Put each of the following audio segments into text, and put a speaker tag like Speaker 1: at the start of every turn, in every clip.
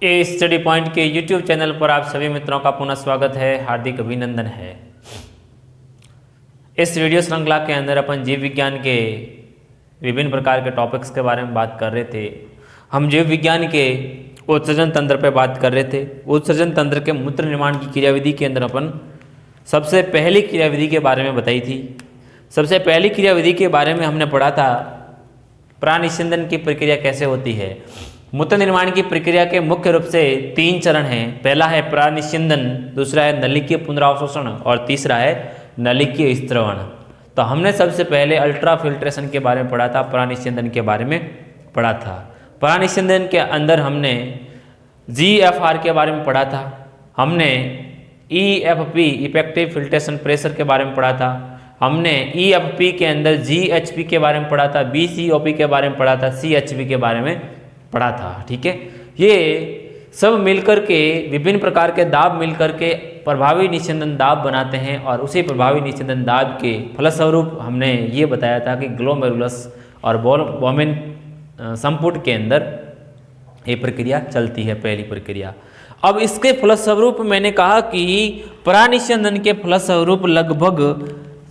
Speaker 1: ए study point के YouTube channel पर आप सभी मित्रों का पुनः स्वागत है, हार्दिक अभिनंदन है। इस वीडियो श्रृंखला के अंदर अपन जीव विज्ञान के विभिन्न प्रकार के टॉपिक्स के बारे में बात कर रहे थे। हम जीव विज्ञान के उत्सर्जन तंत्र पे बात कर रहे थे। उत्सर्जन तंत्र के मूत्र निर्माण की क्रियाविधि के अंदर अपन सबसे पहली क्रियाविधि के बारे में बताई थी। सबसे पहली क्रियाविधि के बारे में हमने पढ़ा था प्राणिस्यंदन की प्रक्रिया कैसे होती है। मूत्र निर्माण की प्रक्रिया के मुख्य रूप से 3 चरण हैं। पहला है प्राणिस्यंदन, दूसरा है नलिकीय पुनरावशोषण और तीसरा है नलिकीय स्त्रवण। तो हमने सबसे पहले अल्ट्रा फिल्ट्रेशन के बारे में पढ़ा था, प्राणिस्यंदन के बारे में पढ़ा था। प्राणिस्यंदन के अंदर हमने GFR के बारे में पढ़ा था, हमने EFP इफेक्टिव फिल्ट्रेशन प्रेशर के बारे में पढ़ा था, हमने EFP के अंदर GHP के बारे में पढ़ा था, BCOP के बारे में पढ़ा था, CHP के बारे में पढ़ा था। ठीक है, ये सब मिलकर के विभिन्न प्रकार के दाब मिलकर के प्रभावी निस्यंदन दाब बनाते हैं और उसी प्रभावी निस्यंदन दाब के फलस्वरूप हमने ये बताया था कि ग्लोमेरुलस और बोमेन संपुट के अंदर ये प्रक्रिया चलती है, पहली प्रक्रिया। अब इसके फलस्वरूप मैंने कहा कि प्राणिस्यंदन के फलस्वरूप लगभग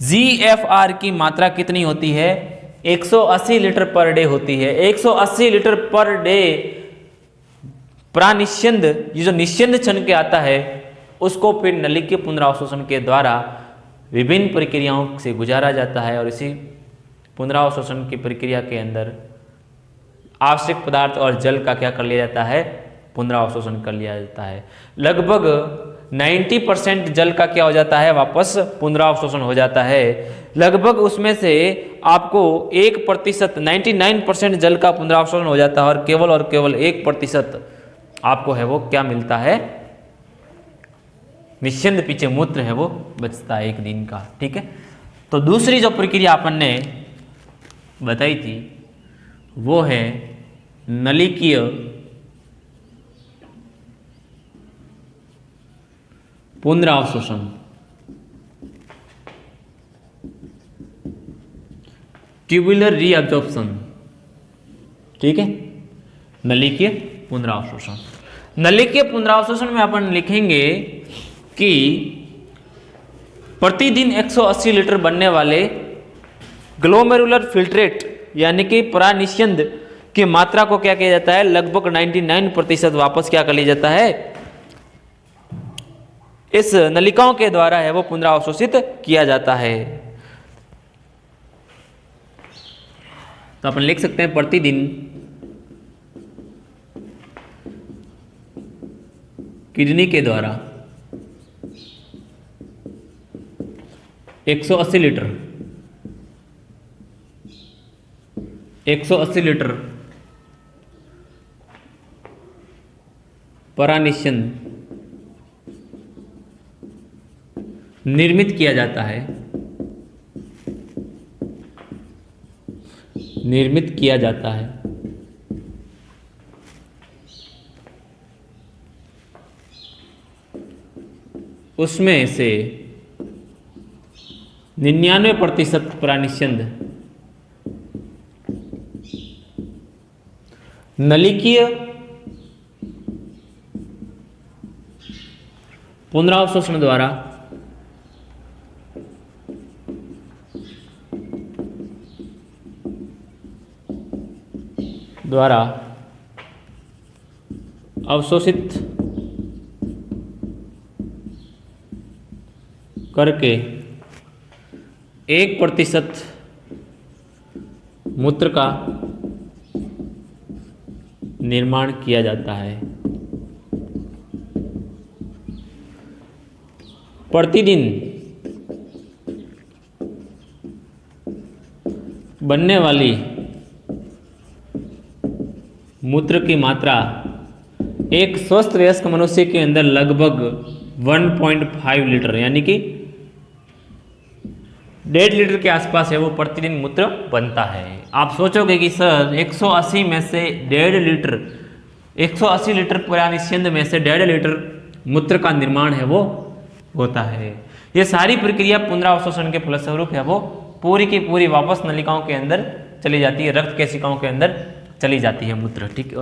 Speaker 1: GFR की मात्रा कितनी होती है? 180 लीटर पर डे होती है। 180 लीटर पर डे प्राणिस्यंद, ये जो निस्यंद छन के आता है उसको फिर नलिकीय पुनरावशोषण के द्वारा विभिन्न प्रक्रियाओं से गुजारा जाता है और इसी पुनरावशोषण की प्रक्रिया के अंदर आवश्यक पदार्थ और जल का क्या कर लिया जाता है? पुनरावशोषण कर लिया जाता है। लगभग 90% जल का क्या हो जाता है? वापस पुनरावशोषण हो जाता है। लगभग उसमें से आपको 1% 99% जल का पुनरावशोषण हो जाता है और केवल 1% आपको है वो क्या मिलता है? निस्यंद पीछे मूत्र है वो बचता है एक दिन का। ठीक है, तो दूसरी जो प्रक्रिया अपन ने बताई थी वो है नलिकीय पुनरावशोषण। Tubular reabsorption. ठीक है, नलिकीय पुनरावशोषण। नलिकीय पुनरावशोषण में अपन लिखेंगे कि प्रतिदिन 180 लीटर बनने वाले ग्लोमेरुलर फिल्ट्रेट यानी कि प्राणिस्यंद की मात्रा को क्या किया जाता है? लगभग 99% वापस क्या कर लिया जाता है? इस नलिकाओं के द्वारा है वो पुनरावशोषित किया जाता है। तो अपन लिख सकते हैं प्रतिदिन किडनी के द्वारा 180 लीटर प्राणिस्यंद निर्मित किया जाता है। उसमें से 99% प्राणिस्यंद नलिकीय पुनरावशोषण द्वारा अवशोषित करके 1% मूत्र का निर्माण किया जाता है। प्रतिदिन बनने वाली मूत्र की मात्रा एक स्वस्थ वयस्क मनुष्य के अंदर लगभग 1.5 लीटर यानी कि 1.5 लीटर के आसपास है वो प्रतिदिन मूत्र बनता है। आप सोचोगे कि सर 180 में से 1.5 लीटर, 180 लीटर प्राणिस्यंद में से 1.5 लीटर मूत्र का निर्माण है वो होता है। ये सारी प्रक्रिया पुनरावशोषण के फलस्वरूप है वो पूरी की पूरी वापस नलिकाओं के अंदर चली जाती है, रक्त केशिकाओं के अंदर चली जाती है मूत्र। ठीक,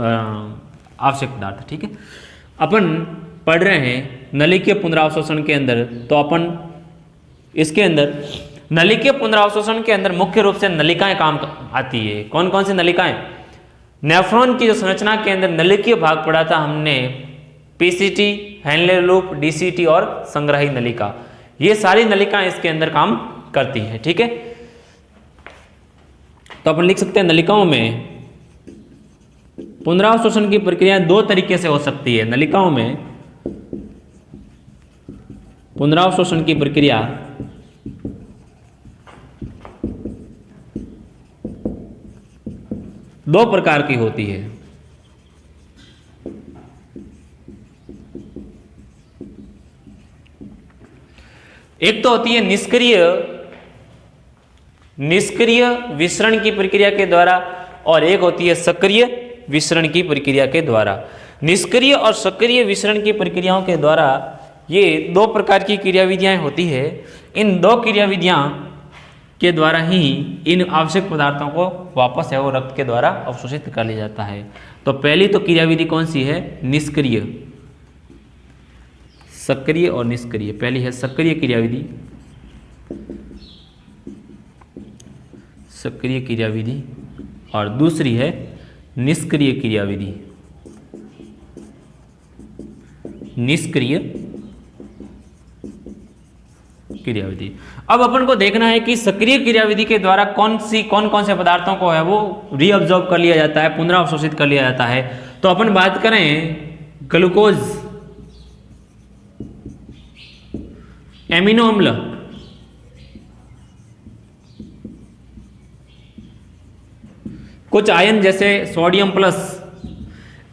Speaker 1: आवश्यक पदार्थ। ठीक है, अपन पढ़ रहे हैं नलिकीय पुनरावशोषण के अंदर, तो अपन इसके अंदर नलिकीय पुनरावशोषण के अंदर मुख्य रूप से नलिकाएं काम आती है। कौन कौन सी नलिकाएं? नेफ्रॉन की जो संरचना के अंदर नलिकीय भाग पढ़ा था हमने, पीसीटी, हेनले लूप, डीसीटी और संग्राही नलिका, ये सारी नलिकाएं इसके अंदर काम करती है। ठीक है, तो अपन लिख सकते हैं नलिकाओं में पुनरावशोषण की प्रक्रिया दो तरीके से हो सकती है। नलिकाओं में पुनरावशोषण की प्रक्रिया दो प्रकार की होती है। एक तो होती है निष्क्रिय विसरण की प्रक्रिया के द्वारा, और एक होती है सक्रिय विसरण की प्रक्रिया के द्वारा। निष्क्रिय और सक्रिय विसरण की प्रक्रियाओं के द्वारा ये दो प्रकार की क्रियाविधियां होती है। इन दो क्रियाविधियां के द्वारा ही इन आवश्यक पदार्थों को वापस है वो रक्त के द्वारा अवशोषित कर लिया जाता है। तो पहली तो क्रियाविधि कौन सी है? निष्क्रिय, सक्रिय और निष्क्रिय। पहली है सक्रिय क्रियाविधि, सक्रिय क्रियाविधि, और दूसरी है निष्क्रिय क्रियाविधि, निष्क्रिय क्रियाविधि। अब अपन को देखना है कि सक्रिय क्रियाविधि के द्वारा कौन कौन से पदार्थों को है वो रीअब्जॉर्ब कर लिया जाता है, पुनरावशोषित कर लिया जाता है। तो अपन बात करें ग्लूकोज, एमिनो अम्ल, कुछ आयन जैसे सोडियम प्लस,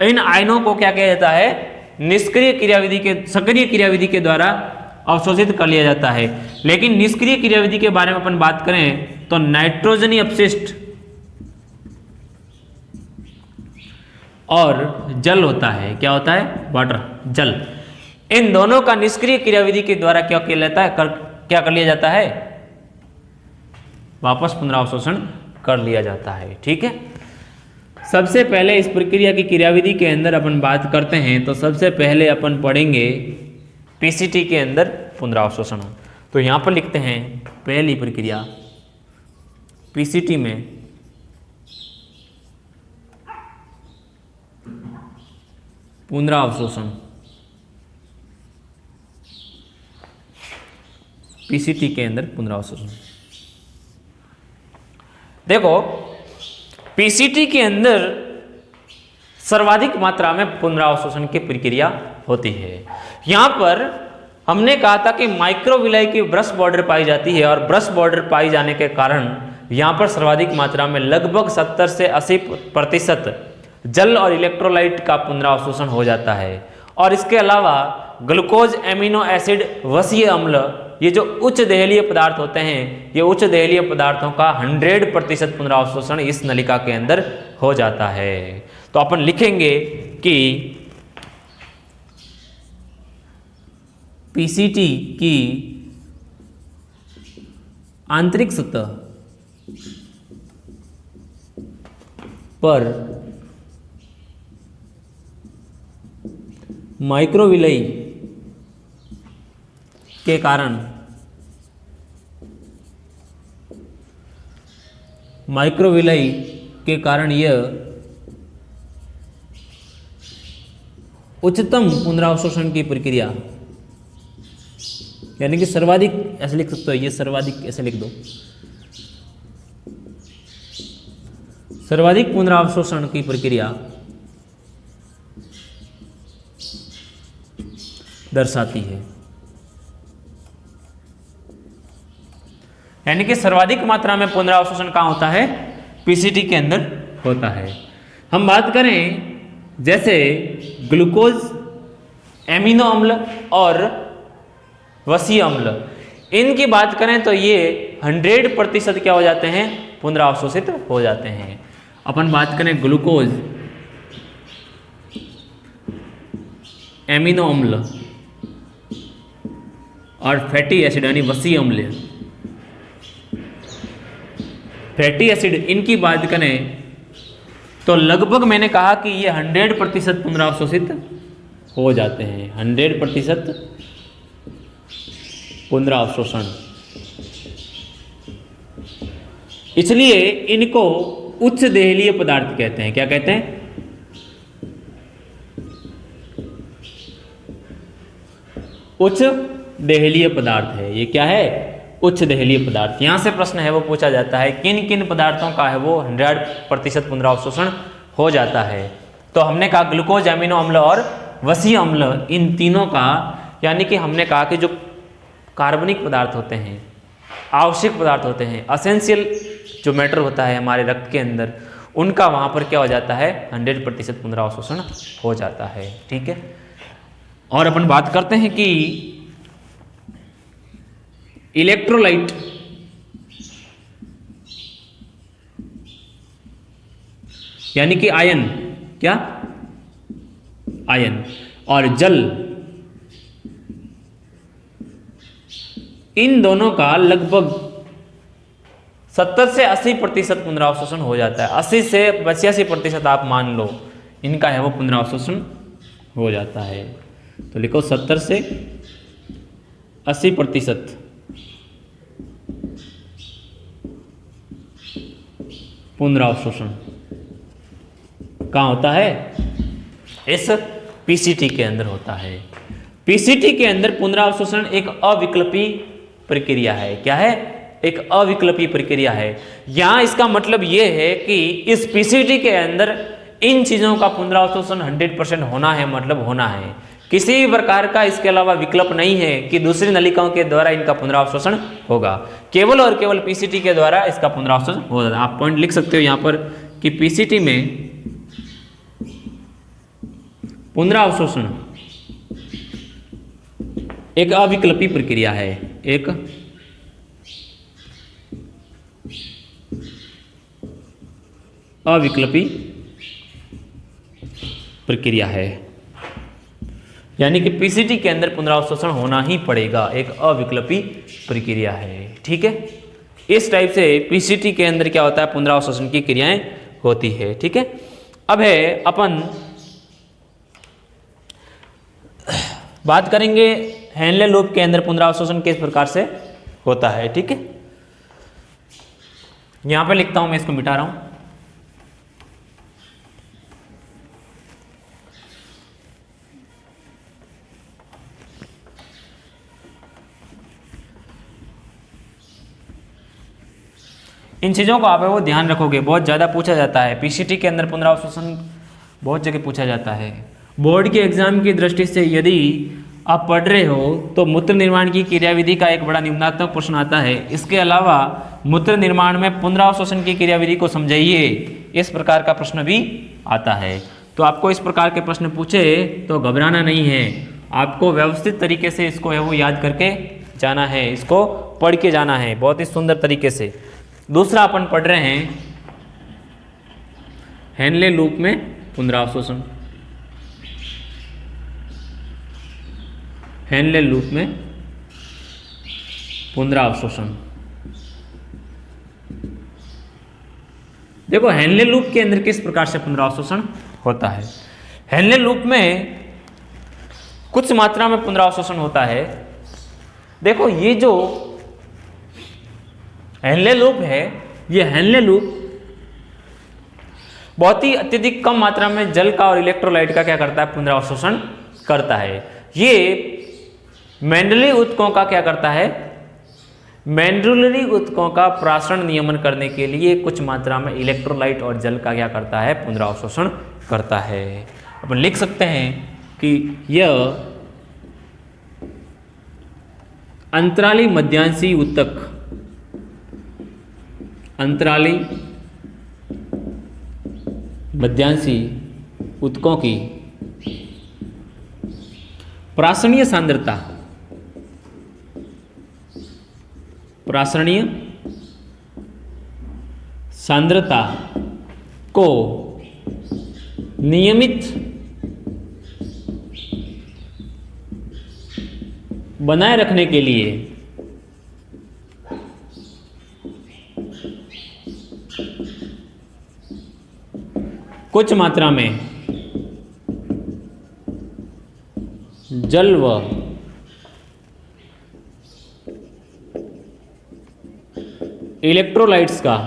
Speaker 1: इन आयनों को क्या किया जाता है? निष्क्रिय क्रियाविधि के, सक्रिय क्रियाविधि के द्वारा अवशोषित कर लिया जाता है। लेकिन निष्क्रिय क्रियाविधि के बारे में अपन बात करें तो नाइट्रोजनी अपशिष्ट और जल होता है। क्या होता है? वाटर, जल। इन दोनों का निष्क्रिय क्रियाविधि के द्वारा क्या किया जाता है? क्या कर लिया जाता है? वापस पुनरावशोषण कर लिया जाता है। ठीक है, सबसे पहले इस प्रक्रिया की क्रियाविधि के अंदर अपन बात करते हैं तो सबसे पहले अपन पढ़ेंगे पीसीटी के अंदर पुनरावशोषण। तो यहां पर लिखते हैं पहली प्रक्रिया पीसीटी में पुनरावशोषण, पीसीटी के अंदर पुनरावशोषण। देखो, पीसीटी के अंदर सर्वाधिक मात्रा में पुनरावशोषण की प्रक्रिया होती है। यहां पर हमने कहा था कि माइक्रोविलाई की ब्रश बॉर्डर पाई जाती है, और ब्रश बॉर्डर पाई जाने के कारण यहां पर सर्वाधिक मात्रा में लगभग 70 से 80% जल और इलेक्ट्रोलाइट का पुनरावशोषण हो जाता है। और इसके अलावा ग्लूकोज, एमिनो एसिड, वसीय अम्ल, ये जो उच्च दहलीय पदार्थ होते हैं, ये उच्च दहलीय पदार्थों का 100% पुनरावशोषण इस नलिका के अंदर हो जाता है। तो अपन लिखेंगे कि पीसीटी की आंतरिक सतह पर माइक्रोविलाई के कारण यह उच्चतम पुनरावशोषण की प्रक्रिया, यानी कि सर्वाधिक, ऐसे लिख सकते हो, ये सर्वाधिक ऐसे लिख दो, सर्वाधिक पुनरावशोषण की प्रक्रिया दर्शाती है। यानी कि सर्वाधिक मात्रा में पुनरावशोषण कहाँ होता है? पीसीटी के अंदर होता है। हम बात करें जैसे ग्लूकोज, एमिनो अम्ल और वसीय अम्ल, इनकी बात करें तो ये 100% क्या हो जाते हैं? पुनरावशोषित हो जाते हैं। अपन बात करें ग्लूकोज, एमिनो अम्ल और फैटी एसिड यानी वसीय अम्ल, फैटी एसिड, इनकी बात करें तो लगभग मैंने कहा कि ये 100% पुनरावशोषित हो जाते हैं, 100% पुनरावशोषण। इसलिए इनको उच्च देहलीय पदार्थ कहते हैं। क्या कहते हैं? उच्च देहलीय पदार्थ है। ये क्या है? उच्च देहलीय पदार्थ। यहां से प्रश्न है वो पूछा जाता है किन किन पदार्थों का है वो 100% पुनरावशोषण हो जाता है। तो हमने कहा ग्लूकोज, एमिनो अम्ल और वसीय अम्ल, इन तीनों का, यानी कि हमने कहा कि जो कार्बनिक पदार्थ होते हैं, आवश्यक पदार्थ होते हैं, असेंशियल जो मैटर होता है हमारे रक्त के अंदर, उनका वहां पर क्या हो जाता है? 100% पुनरावशोषण हो जाता है। ठीक है। और अपन बात करते हैं कि इलेक्ट्रोलाइट, यानी कि आयन, क्या? आयन और जल, इन दोनों का लगभग 70 से 80% पुनरावशोषण हो जाता है। 80 से 85% आप मान लो इनका है वो पुनरावशोषण हो जाता है। तो लिखो 70 से 80% पुनरावशोषण कहाँ होता है? इस पीसीटी के अंदर होता है। पीसीटी के अंदर पुनरावशोषण एक अविकल्पी प्रक्रिया है। क्या है? एक अविकल्पी प्रक्रिया है। यहां इसका मतलब यह है कि इस पीसीटी के अंदर इन चीजों का पुनरावशोषण 100% होना है, मतलब होना है। किसी भी प्रकार का इसके अलावा विकल्प नहीं है कि दूसरी नलिकाओं के द्वारा इनका पुनरावशोषण होगा। केवल और केवल पीसीटी के द्वारा इसका पुनरावशोषण होगा। आप पॉइंट लिख सकते हो यहां पर कि पीसीटी में पुनरावशोषण एक अविकल्पी प्रक्रिया है, एक अविकल्पी प्रक्रिया है। यानी कि पीसीटी के अंदर पुनरावशोषण होना ही पड़ेगा, एक अविकल्पी प्रक्रिया है। ठीक है। इस टाइप से पीसीटी के अंदर क्या होता है? पुनरावशोषण की क्रियाएं होती है। ठीक है। अब है अपन बात करेंगे हेनले लूप के अंदर पुनरावशोषण किस प्रकार से होता है। ठीक है। यहां पे लिखता हूं, मैं इसको मिटा रहा हूं। इन चीज़ों को आप वो ध्यान रखोगे, बहुत ज़्यादा पूछा जाता है पीसीटी के अंदर पुनरावशोषण, बहुत जगह पूछा जाता है। बोर्ड के एग्जाम की दृष्टि से यदि आप पढ़ रहे हो तो मूत्र निर्माण की क्रियाविधि का एक बड़ा निम्नात्मक प्रश्न आता है। इसके अलावा मूत्र निर्माण में पुनरावशोषण की क्रियाविधि को समझाइए, इस प्रकार का प्रश्न भी आता है। तो आपको इस प्रकार के प्रश्न पूछे तो घबराना नहीं है, आपको व्यवस्थित तरीके से इसको है वो याद करके जाना है, इसको पढ़ के जाना है बहुत ही सुंदर तरीके से। दूसरा अपन पढ़ रहे हैं हेनले लूप में पुनरावशोषण। हेनले लूप में पुनरावशोषण, देखो हेनले लूप के अंदर किस प्रकार से पुनरावशोषण होता है। हेनले लूप में कुछ मात्रा में पुनरावशोषण होता है। देखो ये जो हेनले लूप है, ये हेनले लूप बहुत ही अत्यधिक कम मात्रा में जल का और इलेक्ट्रोलाइट का क्या करता है? पुनरावशोषण करता है। ये मेंडली ऊतकों का क्या करता है? मेंडुलरी ऊतकों का प्रासरण नियमन करने के लिए कुछ मात्रा में इलेक्ट्रोलाइट और जल का क्या करता है? पुनरावशोषण करता है। अपन लिख सकते हैं कि यह अंतराली मध्यांशी ऊतक, अंतराली मध्यांशी ऊतकों की प्रासरणीय सांद्रता, प्रासरणीय सांद्रता को नियमित बनाए रखने के लिए कुछ मात्रा में जल व इलेक्ट्रोलाइट्स का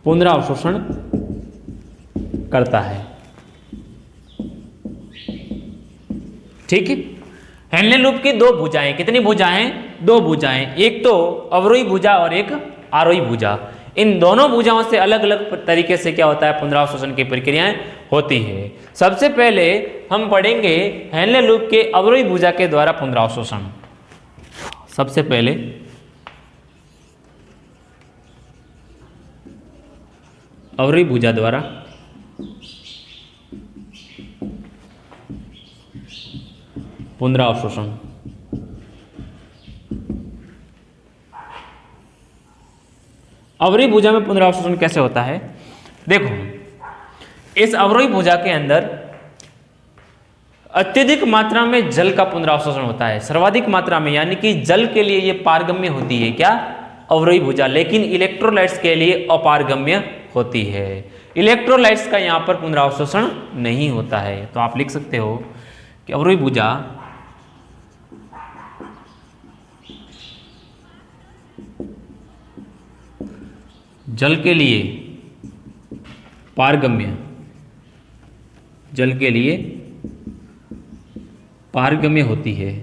Speaker 1: पुनरावशोषण करता है। ठीक है। हेनले लूप की दो भुजाएं, कितनी भुजाएं? दो भुजाएं, एक तो अवरोही भुजा और एक आरोही भुजा। इन दोनों भुजाओं से अलग अलग तरीके से क्या होता है? पुनरावशोषण की प्रक्रियाएं होती है। सबसे पहले हम पढ़ेंगे हेनले लूप के अवरोही भुजा के द्वारा पुनरावशोषण। सबसे पहले अवरोही भुजा द्वारा पुनरावशोषण। अवरोही भुजा में पुनरावशोषण कैसे होता है? देखो, इस अवरोही भुजा के अंदर अत्यधिक मात्रा में जल का पुनरावशोषण होता है, सर्वाधिक मात्रा में, यानी कि जल के लिए ये पारगम्य होती है क्या? अवरोही भुजा, लेकिन इलेक्ट्रोलाइट्स के लिए अपारगम्य होती है। इलेक्ट्रोलाइट्स का यहां पर पुनरावशोषण नहीं होता है। तो आप लिख सकते हो कि अवरोही भुजा जल के लिए पारगम्य, जल के लिए पारगम्य होती है,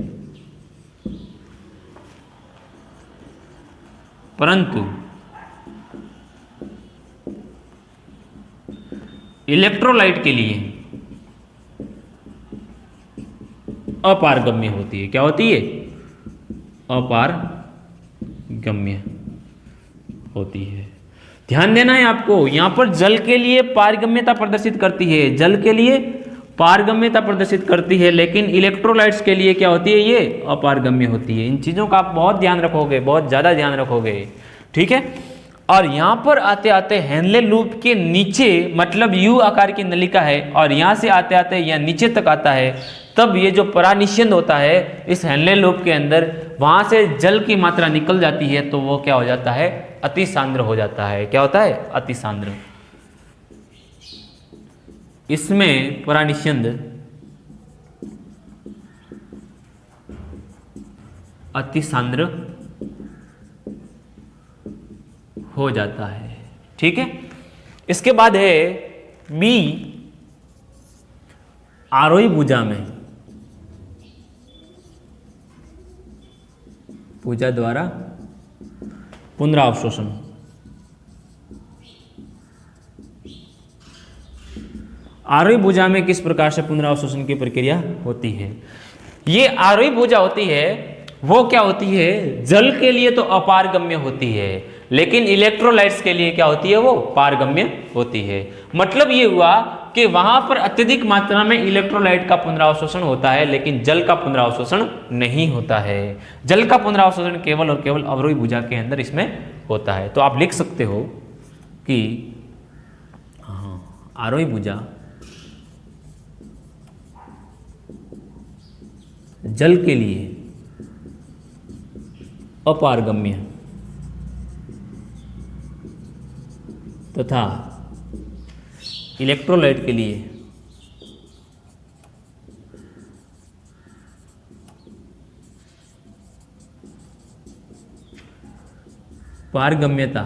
Speaker 1: परंतु इलेक्ट्रोलाइट के लिए अपारगम्य होती है। क्या होती है? अपारगम्य होती है। ध्यान देना है आपको, यहां पर जल के लिए पारगम्यता प्रदर्शित करती है, जल के लिए पारगम्यता प्रदर्शित करती है, लेकिन इलेक्ट्रोलाइट्स के लिए क्या होती है? ये अपारगम्य होती है। इन चीजों का आप बहुत ध्यान रखोगे, बहुत ज्यादा ध्यान रखोगे। ठीक है। और यहां पर आते आते हेनले लूप के नीचे, मतलब यू आकार की नलिका है, और यहां से आते आते यह नीचे तक आता है, तब ये जो परानिषेध होता है इस हेनले लूप के अंदर, वहां से जल की मात्रा निकल जाती है, तो वो क्या हो जाता है? अति सांद्र हो जाता है। क्या होता है? अति सांद्र। इसमें परानिषेध अति सांद्र हो जाता है। ठीक है। इसके बाद है बी, आरोही भुजा में भुजा द्वारा पुनरावशोषण। आरोही भुजा में किस प्रकार से पुनरावशोषण की प्रक्रिया होती है? ये आरोही भुजा होती है, वो क्या होती है? जल के लिए तो अपारगम्य होती है, लेकिन इलेक्ट्रोलाइट्स के लिए क्या होती है? वो पारगम्य होती है। मतलब ये हुआ कि वहां पर अत्यधिक मात्रा में इलेक्ट्रोलाइट का पुनरावशोषण होता है, लेकिन जल का पुनरावशोषण नहीं होता है। जल का पुनरावशोषण केवल और केवल अवरोही भुजा के अंदर इसमें होता है। तो आप लिख सकते हो कि आरोही भुजा जल के लिए अपारगम्य तथा इलेक्ट्रोलाइट के लिए पारगम्यता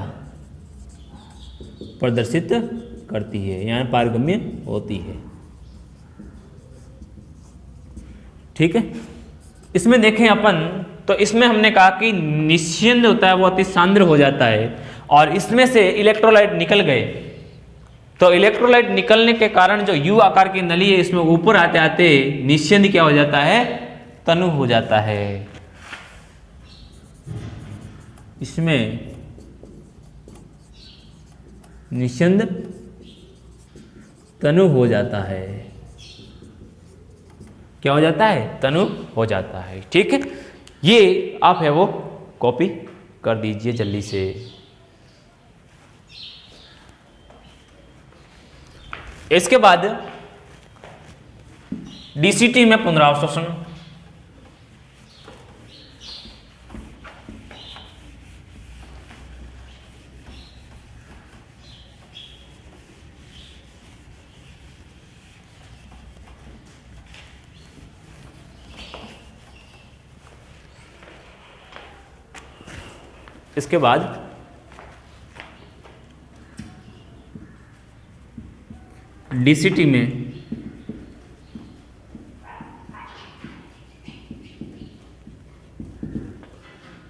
Speaker 1: प्रदर्शित करती है, यानी पारगम्य होती है। ठीक है। इसमें देखें अपन, तो इसमें हमने कहा कि निस्यंद होता है वो अति सांद्र हो जाता है, और इसमें से इलेक्ट्रोलाइट निकल गए, तो इलेक्ट्रोलाइट निकलने के कारण जो यू आकार की नली है इसमें ऊपर आते आते निस्यंद क्या हो जाता है? तनु हो जाता है। इसमें निस्यंद तनु हो जाता है। क्या हो जाता है? तनु हो जाता है। ठीक है। ये आप है वो कॉपी कर दीजिए जल्दी से। इसके बाद डीसीटी में पुनरावशोषण। इसके बाद डीसीटी में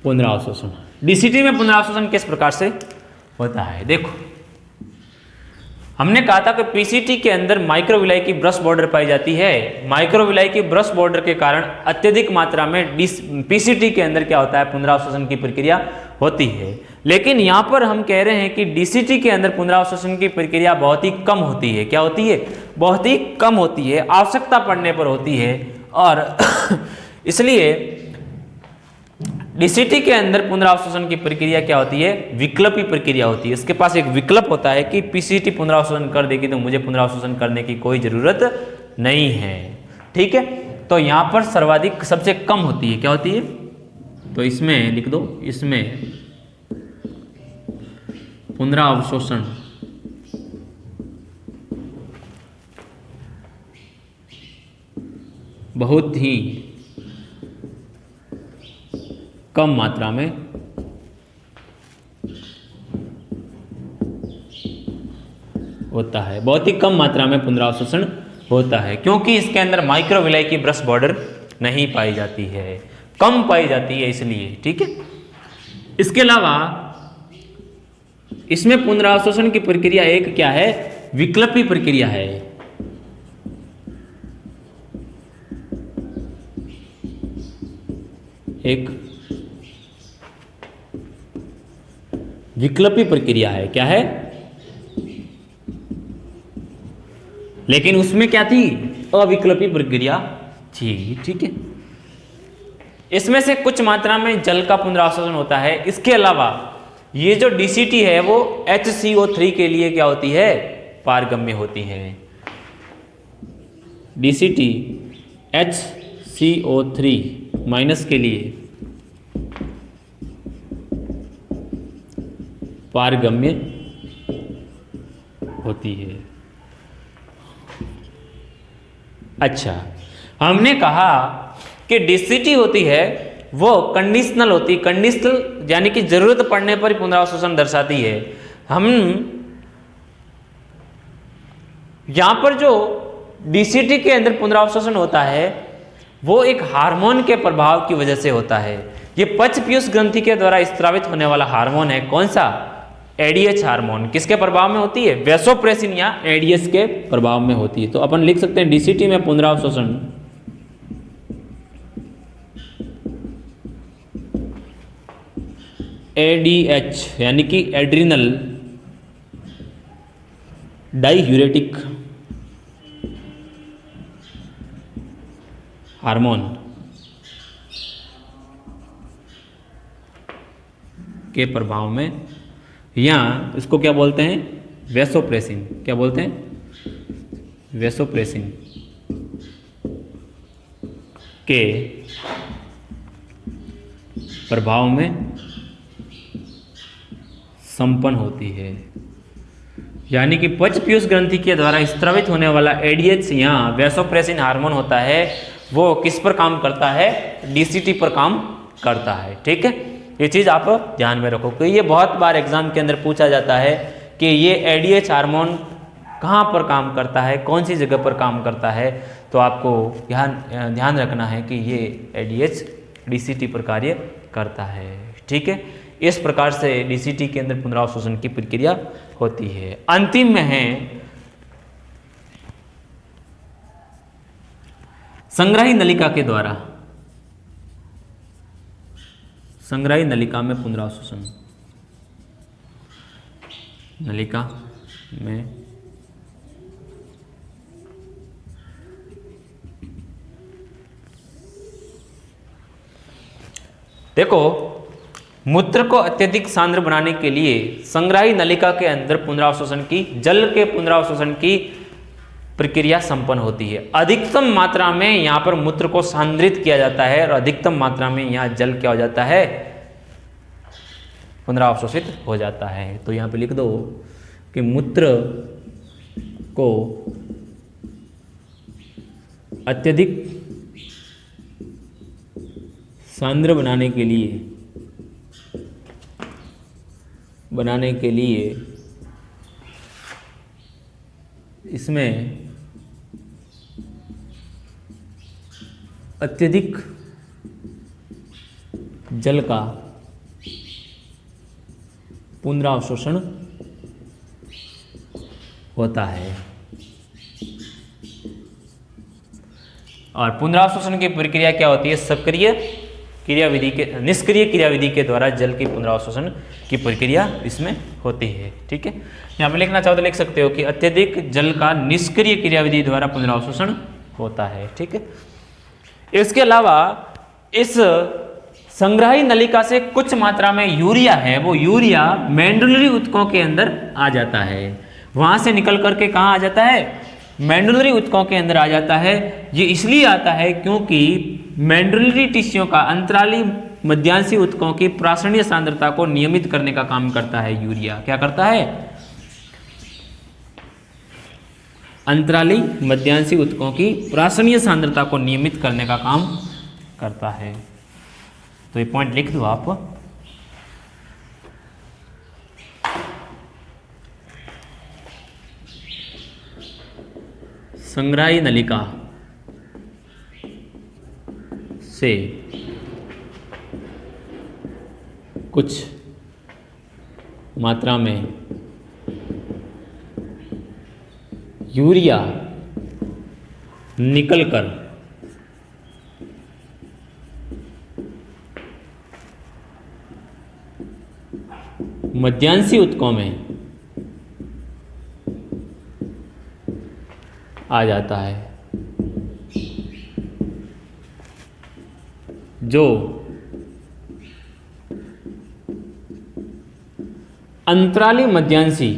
Speaker 1: पुनरावशोषण। डीसीटी में पुनरावशोषण किस प्रकार से होता है? देखो, हमने कहा था कि पीसीटी के अंदर माइक्रोविलाई की ब्रश बॉर्डर पाई जाती है। माइक्रोविलाई की ब्रश बॉर्डर के कारण अत्यधिक मात्रा में पीसीटी के अंदर क्या होता है? पुनरावशोषण की प्रक्रिया होती है। लेकिन यहाँ पर हम कह रहे हैं कि डीसीटी के अंदर पुनरावशोषण की प्रक्रिया बहुत ही कम होती है। क्या होती है? बहुत ही कम होती है, आवश्यकता पड़ने पर होती है। और इसलिए डीसीटी के अंदर पुनरावशोषण की प्रक्रिया क्या होती है? विकल्पी प्रक्रिया होती है। इसके पास एक विकल्प होता है कि पीसीटी पुनरावशोषण कर देगी तो मुझे पुनरावशोषण करने की कोई जरूरत नहीं है। ठीक है, तो यहां पर सर्वाधिक सबसे कम होती है। क्या होती है? तो इसमें लिख दो, इसमें पुनरावशोषण बहुत ही कम मात्रा में होता है। बहुत ही कम मात्रा में पुनरावशोषण होता है, क्योंकि इसके अंदर माइक्रोविलाई की ब्रश बॉर्डर नहीं पाई जाती है, कम पाई जाती है इसलिए। ठीक है, इसके अलावा इसमें पुनरावशोषण की प्रक्रिया एक क्या है? विकल्पी प्रक्रिया है। एक विकल्पी प्रक्रिया है। क्या है? लेकिन उसमें क्या थी? अविकल्पी प्रक्रिया थी। ठीक है, इसमें से कुछ मात्रा में जल का पुनरावशोषण होता है। इसके अलावा ये जो डीसीटी है वो HCO3 के लिए क्या होती है? पारगम्य होती है। डीसीटी HCO3 माइनस के लिए पारगम्य होती है। अच्छा, हमने कहा कि डीसीटी होती है वो कंडीशनल होती है। कंडीशनल यानी कि जरूरत पड़ने पर पुनरावशोषण दर्शाती है। हम यहां पर जो डीसीटी के अंदर पुनरावशोषण होता है वो एक हार्मोन के प्रभाव की वजह से होता है। ये पचपीयूष ग्रंथि के द्वारा स्त्रावित होने वाला हार्मोन है। कौन सा? ADH hormone. किसके प्रभाव में होती है? वैसोप्रेसिन या एडीएच के प्रभाव में होती है। तो अपन लिख सकते हैं डीसीटी में पुनरावशोषण एडीएच यानी कि एड्रिनल डाईयूरेटिक हार्मोन के प्रभाव में, या इसको क्या बोलते हैं? वैसोप्रेसिन। क्या बोलते हैं? वैसोप्रेसिन के प्रभाव में संपन्न होती है। यानी कि पचपीयूष ग्रंथि के द्वारा स्त्रावित होने वाला एडीएच या वैसोप्रेसिन हार्मोन होता है, वो किस पर काम करता है? डीसीटी पर काम करता है। ठीक है, ये चीज आप ध्यान में रखो कि ये बहुत बार एग्जाम के अंदर पूछा जाता है कि ये एडीएच हार्मोन कहाँ पर काम करता है, कौन सी जगह पर काम करता है। तो आपको ध्यान रखना है कि ये एडीएच डीसीटी पर कार्य करता है। ठीक है, इस प्रकार से डीसीटी के अंदर पुनरावशोषण की प्रक्रिया होती है। अंतिम में है संग्राही नलिका के द्वारा, संग्राही नलिका में पुनरावशोषण। नलिका में देखो, मूत्र को अत्यधिक सांद्र बनाने के लिए संग्राही नलिका के अंदर पुनरावशोषण की, जल के पुनरावशोषण की प्रक्रिया संपन्न होती है। अधिकतम मात्रा में यहाँ पर मूत्र को सांद्रित किया जाता है और अधिकतम मात्रा में यहाँ जल क्या हो जाता है? पुनरावशोषित हो जाता है। तो यहाँ पे लिख दो कि मूत्र को अत्यधिक सांद्र बनाने के लिए बनाने के लिए इसमें अत्यधिक जल का पुनरावशोषण होता है। और पुनरावशोषण की प्रक्रिया क्या होती है? सक्रिय क्रियाविधि के निष्क्रिय क्रियाविधि के द्वारा जल की पुनरावशोषण की प्रक्रिया इसमें होती है। ठीक है, यहाँ पे लिखना चाहो तो लिख सकते हो कि अत्यधिक जल का निष्क्रिय क्रियाविधि द्वारा पुनरावशोषण होता है। ठीक है, इसके अलावा इस संग्राही नलिका से कुछ मात्रा में यूरिया है, वो यूरिया मेंडुलरी ऊतकों के अंदर आ जाता है। वहां से निकल करके कहाँ आ जाता है? मेंडुलरी ऊतकों के अंदर आ जाता है। ये इसलिए आता है क्योंकि मेंडुलरी टिश्यूओं का अंतराली मध्यांशी ऊतकों की प्रासरणीय सांद्रता को नियमित करने का काम करता है यूरिया। क्या करता है? अंतराली मध्यांशी ऊतकों की प्रासरणीय सांद्रता को नियमित करने का काम करता है। तो ये पॉइंट लिख दो आप। संग्राही नलिका से कुछ मात्रा में यूरिया निकलकर मध्यांशी ऊतकों में आ जाता है, जो अंतराली मध्यांशी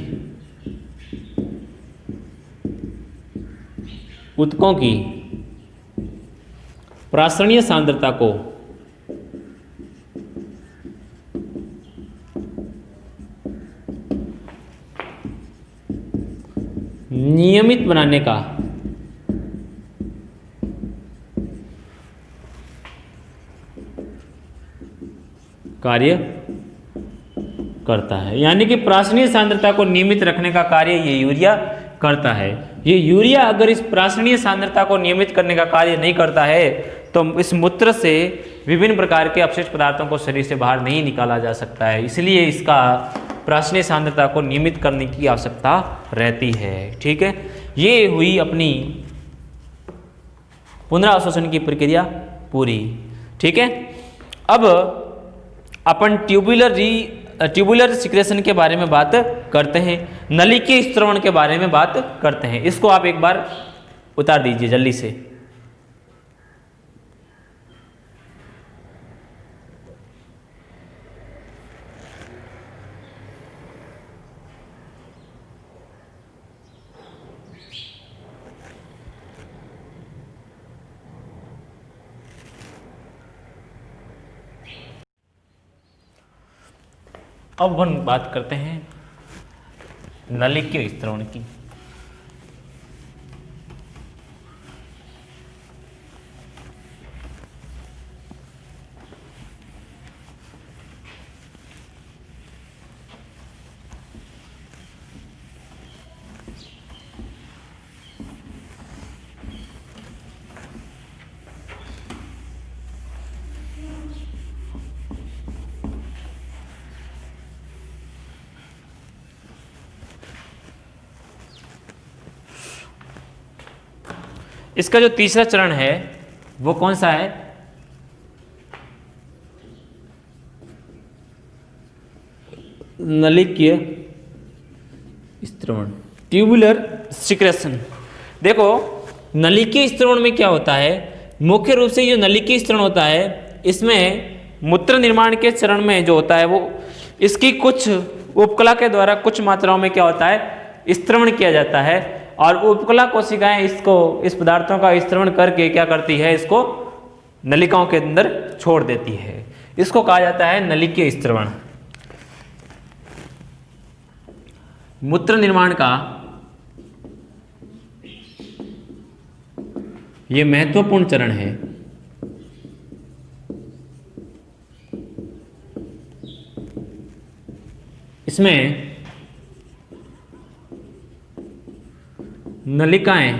Speaker 1: ऊतकों की प्रासरणीय सांद्रता को नियमित बनाने का कार्य करता है। यानी कि प्रासरणीय सांद्रता को नियमित रखने का कार्य ये यूरिया करता है। ये यूरिया अगर इस प्रासरणीय सांद्रता को नियमित करने का कार्य नहीं करता है तो इस मूत्र से विभिन्न प्रकार के अपशिष्ट पदार्थों को शरीर से बाहर नहीं निकाला जा सकता है। इसलिए इसका प्रासरणीय सांद्रता को नियमित करने की आवश्यकता रहती है। ठीक है, ये हुई अपनी पुनरावशोषण की प्रक्रिया पूरी। ठीक है, अब अपन ट्यूबुलर सिक्रेशन के बारे में बात करते हैं, नलिकीय स्त्रवण के बारे में बात करते हैं। इसको आप एक बार उतार दीजिए जल्दी से। अब हम बात करते हैं नलिकीय स्त्रवण की। इसका जो तीसरा चरण है वो कौन सा है? नलिकीय स्त्रवण, ट्यूबुलर सिक्रेशन। देखो नलिकीय स्त्रवण में क्या होता है, मुख्य रूप से जो नलिकीय स्त्रवण होता है इसमें मूत्र निर्माण के चरण में जो होता है वो इसकी कुछ उपकला के द्वारा कुछ मात्राओं में क्या होता है, स्त्रवण किया जाता है। और उपकला कोशिकाएं इसको इस पदार्थों का स्त्रवण करके क्या करती है, इसको नलिकाओं के अंदर छोड़ देती है। इसको कहा जाता है नलिकीय स्त्रवण। मूत्र निर्माण का यह महत्वपूर्ण चरण है। इसमें नलिकाएं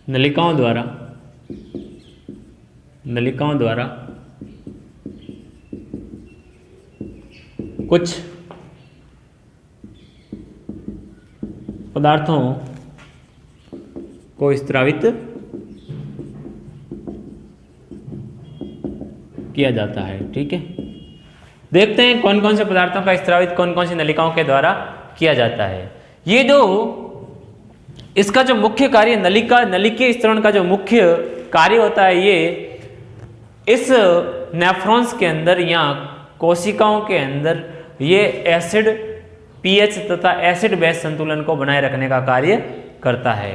Speaker 1: नलिकाओं द्वारा कुछ पदार्थों को स्रावित किया जाता है। ठीक है, देखते हैं कौन कौन से पदार्थों का स्रावित कौन कौन सी नलिकाओं के द्वारा किया जाता है। ये जो इसका जो मुख्य कार्य नलिकीय स्तरण का जो मुख्य कार्य होता है, ये इस नेफ्रॉन्स के अंदर या कोशिकाओं के अंदर ये एसिड पीएच तथा एसिड बेस संतुलन को बनाए रखने का कार्य करता है।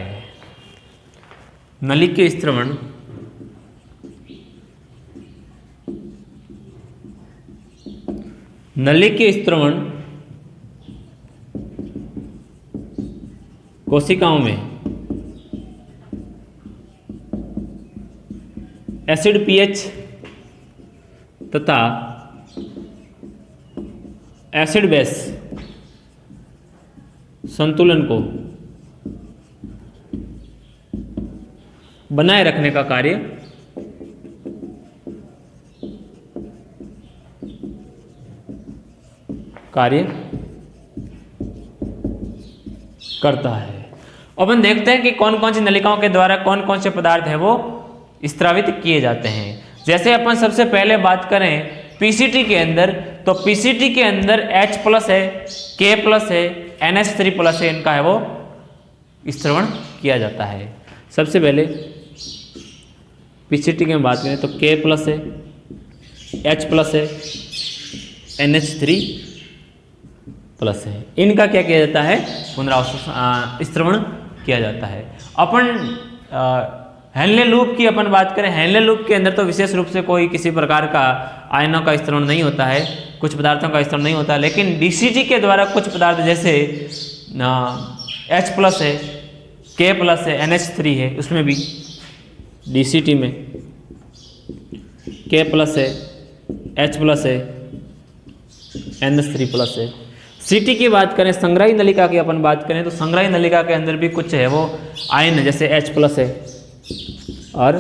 Speaker 1: नलिकीय स्रवण कोशिकाओं में एसिड पीएच तथा एसिड बेस संतुलन को बनाए रखने का कार्य करता है। अपन देखते हैं कि कौन कौन सी नलिकाओं के द्वारा कौन कौन से पदार्थ हैं वो स्रावित किए जाते हैं। जैसे अपन सबसे पहले बात करें पीसीटी के अंदर, तो पीसीटी के अंदर H+ है, K+ है, NH3+ है, इनका है वो स्रवण किया जाता है। सबसे पहले पीसीटी की बात करें तो K+ है, H+ है, NH3+ है, इनका क्या किया जाता है, पुनरावृत्त स्रवण किया जाता है। अपन हेनले लूप की अपन बात करें, हेनले लूप के अंदर तो विशेष रूप से कोई किसी प्रकार का आयनों का स्रवण नहीं होता है, कुछ पदार्थों का स्रवण नहीं होता है, लेकिन डीसीटी के द्वारा कुछ पदार्थ जैसे H+ है, K+ है, NH3 है, उसमें भी डीसीटी में K+ है, H+ है, NH3+ है। सीटी की बात करें, संग्राही नलिका की अपन बात करें तो संग्राही नलिका के अंदर भी कुछ है वो आयन जैसे H+ है और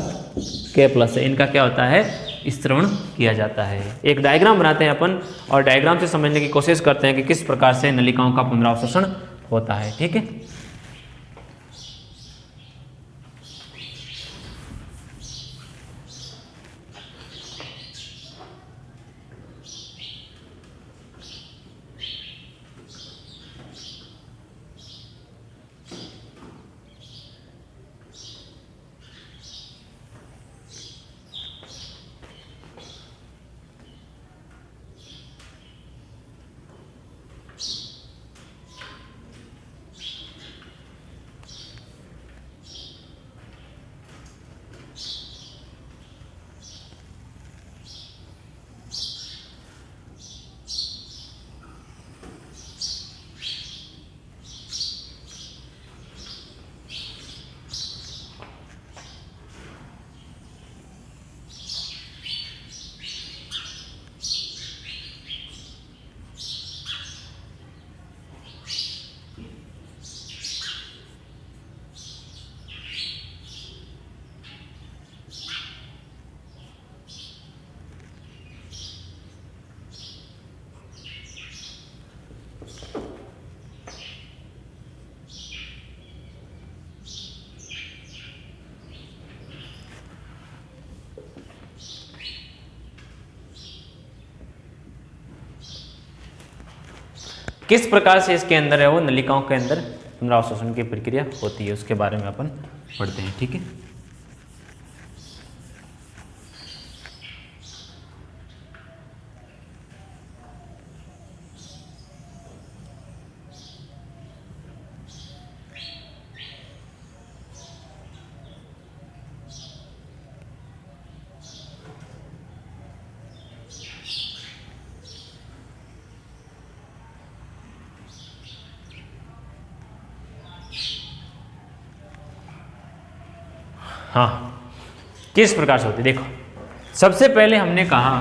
Speaker 1: K+ है, इनका क्या होता है, स्रवण किया जाता है। एक डायग्राम बनाते हैं अपन और डायग्राम से समझने की कोशिश करते हैं कि किस प्रकार से नलिकाओं का पुनरावशोषण होता है। ठीक है, किस प्रकार से इसके अंदर है वो नलिकाओं के अंदर पुनरावशोषण की प्रक्रिया होती है, उसके बारे में अपन पढ़ते हैं। ठीक है, हाँ, किस प्रकार से होती है देखो। सबसे पहले हमने कहा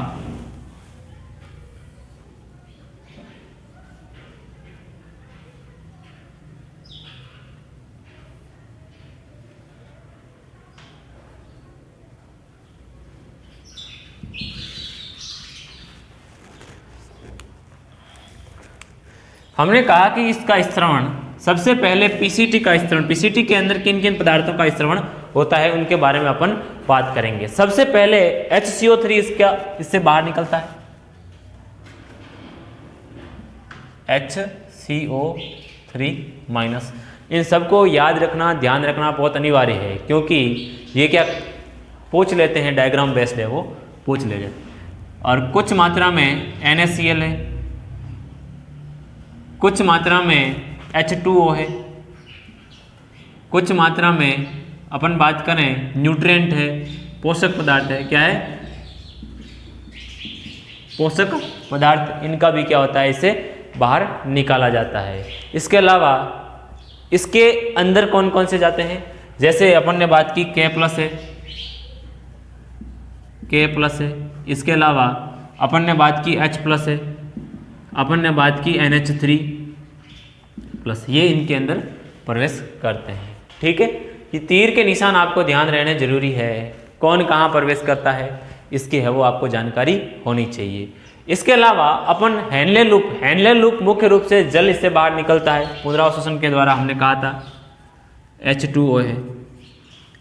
Speaker 1: हमने कहा कि इसका स्त्रवण सबसे पहले पीसीटी का स्त्रवण, पीसीटी के अंदर किन किन पदार्थों का स्त्रवण होता है उनके बारे में अपन बात करेंगे। सबसे पहले HCO3 इससे बाहर निकलता है, HCO3 माइनस। इन सबको याद रखना, ध्यान रखना बहुत अनिवार्य है, क्योंकि ये क्या पूछ लेते हैं, डायग्राम बेस्ड है वो पूछ ले जाते। और कुछ मात्रा में NaCl है, कुछ मात्रा में H2O है, कुछ मात्रा में अपन बात करें न्यूट्रिएंट है, पोषक पदार्थ है। क्या है? पोषक पदार्थ। इनका भी क्या होता है, इसे बाहर निकाला जाता है। इसके अलावा इसके अंदर कौन कौन से जाते हैं, जैसे अपन ने बात की K+ है, K+ है। इसके अलावा अपन ने बात की H+ है, अपन ने बात की NH3+, ये इनके अंदर प्रवेश करते हैं। ठीक है, ये तीर के निशान आपको ध्यान रहने जरूरी है, कौन कहाँ प्रवेश करता है इसकी है वो आपको जानकारी होनी चाहिए। इसके अलावा अपन हेनले लूप मुख्य रूप से जल इससे बाहर निकलता है पुनरावशोषण के द्वारा, हमने कहा था H2O है।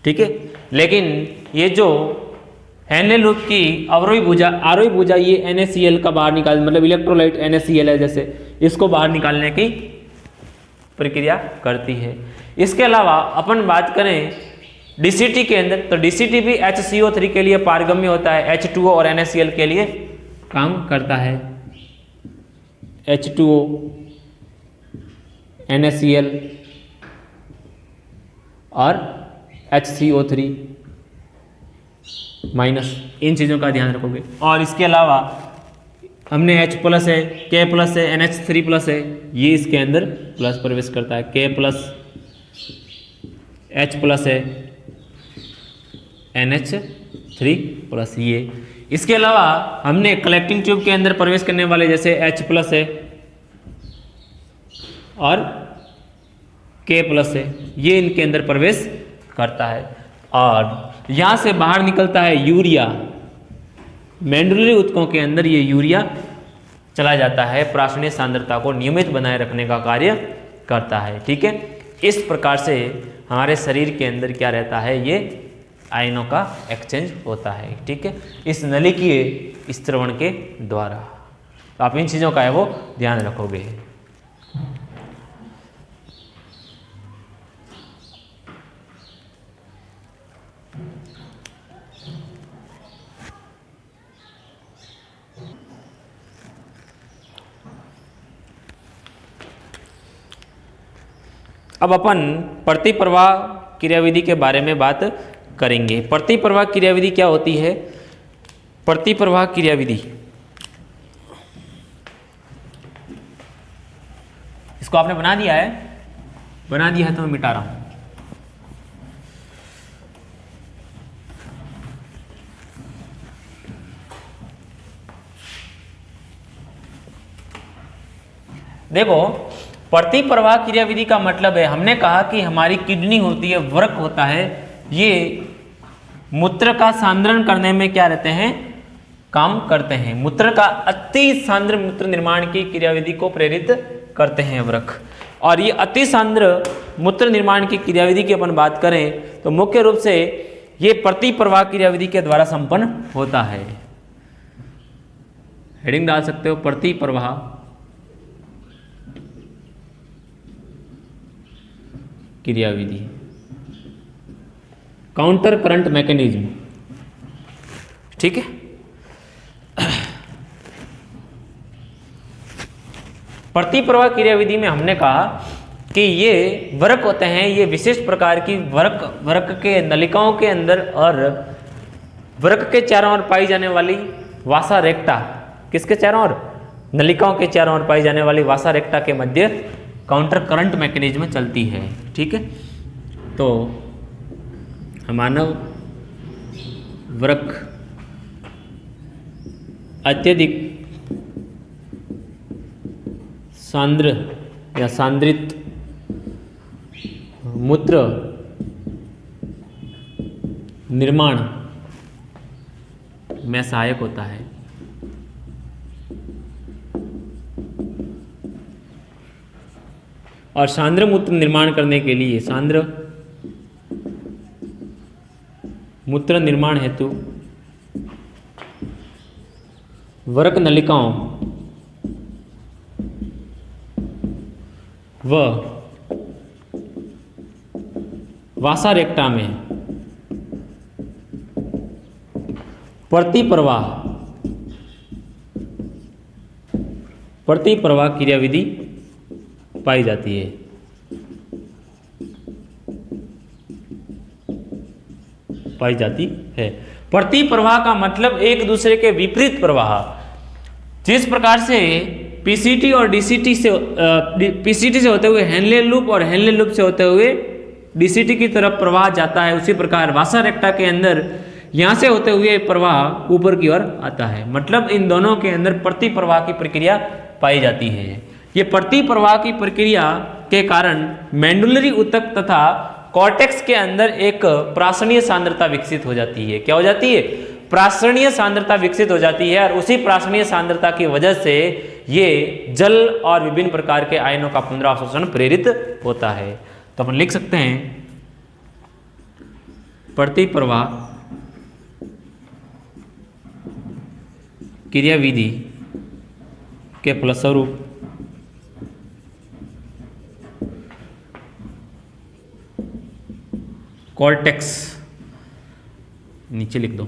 Speaker 1: ठीक है, लेकिन ये जो हेनले लूप की आरोही भुजा ये NaCl का बाहर निकाल, मतलब इलेक्ट्रोलाइट NaCl है जैसे, इसको बाहर निकालने की प्रक्रिया करती है। इसके अलावा अपन बात करें DCT के अंदर, तो DCT भी HCO3 के लिए पारगम्य होता है, H2O और NaCl के लिए काम करता है। H2O, NaCl और HCO3 माइनस, इन चीज़ों का ध्यान रखोगे। और इसके अलावा हमने H+ है, K+ है, NH3+ है, ये इसके अंदर प्लस प्रवेश करता है। K+, H+ है, NH3+, ये। इसके अलावा हमने कलेक्टिंग ट्यूब के अंदर प्रवेश करने वाले जैसे H+ है और K+ है, ये इनके अंदर प्रवेश करता है। और यहाँ से बाहर निकलता है यूरिया, मेंडुलरी ऊतकों के अंदर ये यूरिया चला जाता है, प्राशनीय सांद्रता को नियमित बनाए रखने का कार्य करता है। ठीक है, इस प्रकार से हमारे शरीर के अंदर क्या रहता है, ये आयनों का एक्सचेंज होता है। ठीक है, इस नलिकीय स्त्रवण के द्वारा। तो आप इन चीज़ों का है वो ध्यान रखोगे। अब अपन प्रतिप्रवाह क्रियाविधि के बारे में बात करेंगे। प्रतिप्रवाह क्रियाविधि क्या होती है? प्रतिप्रवाह क्रियाविधि, इसको आपने बना दिया है? बना दिया है तो मैं मिटा रहा हूं। देखो, प्रतिप्रवाह क्रियाविधि का मतलब है, हमने कहा कि हमारी किडनी होती है, वृक्क होता है, ये मूत्र का सांद्रण करने में क्या रहते हैं, काम करते हैं। मूत्र का अति सांद्र मूत्र निर्माण की क्रियाविधि को प्रेरित करते हैं वृक्क। और ये अति सांद्र मूत्र निर्माण की क्रियाविधि की अपन बात करें तो मुख्य रूप से ये प्रतिप्रवाह क्रियाविधि के द्वारा संपन्न होता है। हेडिंग डाल सकते हो, प्रतिप्रवाह क्रियाविधि, काउंटर करंट मैकेनिज्म। ठीक है, प्रतिप्रवाह क्रियाविधि में हमने कहा कि ये वृक्क होते हैं, ये विशेष प्रकार की वृक्क के नलिकाओं के अंदर और वृक्क के चारों ओर पाई जाने वाली वासा रेक्टा, किसके चारों ओर? नलिकाओं के चारों ओर पाई जाने वाली वासा रेक्टा के मध्य काउंटर करंट मैकेनिज्म चलती है। ठीक है, तो मानव वृक्क अत्यधिक सांद्र या सांद्रित मूत्र निर्माण में सहायक होता है। और सांद्र मूत्र निर्माण करने के लिए, सांद्र मूत्र निर्माण हेतु वरक नलिकाओं व वासा रेक्टा में प्रतिप्रवाह क्रियाविधि पाई जाती है। प्रतिप्रवाह का मतलब एक दूसरे के विपरीत प्रवाह। जिस प्रकार से पीसीटी और डीसीटी से पीसीटी से होते हुए हेनले लूप और हेनले लूप से होते हुए डीसीटी की तरफ प्रवाह जाता है, उसी प्रकार वासा रेक्टा के अंदर यहाँ से होते हुए प्रवाह ऊपर की ओर आता है। मतलब इन दोनों के अंदर प्रतिप्रवाह की प्रक्रिया पाई जाती है। ये प्रतिप्रवाह की प्रक्रिया के कारण मेंडुलरी ऊतक तथा कॉर्टेक्स के अंदर एक प्रासरणीय सांद्रता विकसित हो जाती है। क्या हो जाती है? प्रासरणीय सांद्रता विकसित हो जाती है, और उसी प्रासरणीय सांद्रता की वजह से ये जल और विभिन्न प्रकार के आयनों का पुनरावशोषण प्रेरित होता है। तो अपन लिख सकते हैं प्रतिप्रवाह क्रियाविधि के फलस्वरूप कॉर्टेक्स, नीचे लिख दो,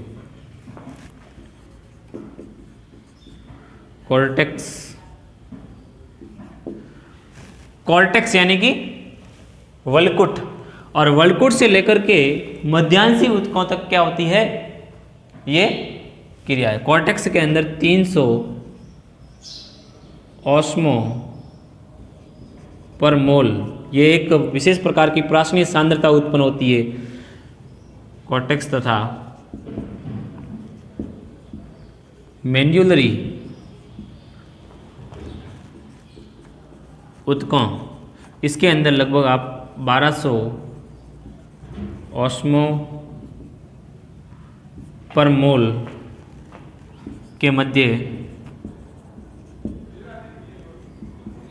Speaker 1: कॉर्टेक्स यानी कि वल्कुट, और वल्कुट से लेकर के मध्यांशी ऊतकों तक क्या होती है? ये क्रिया है। कॉर्टेक्स के अंदर 300 ऑस्मो पर मोल, ये एक विशेष प्रकार की प्रासरणीय सांद्रता उत्पन्न होती है। कॉर्टेक्स तथा मेंड्यूलरी ऊतकों, इसके अंदर लगभग आप 1200 ऑस्मो पर मोल के मध्य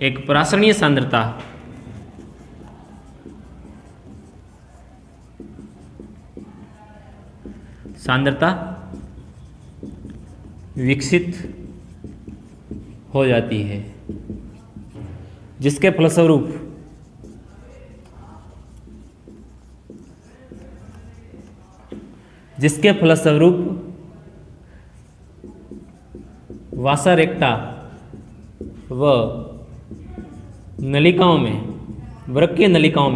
Speaker 1: एक प्रासरणीय सांद्रता विकसित हो जाती है, जिसके फलस्वरूप वासा रेक्टा व नलिकाओं में, वृक्कीय नलिकाओं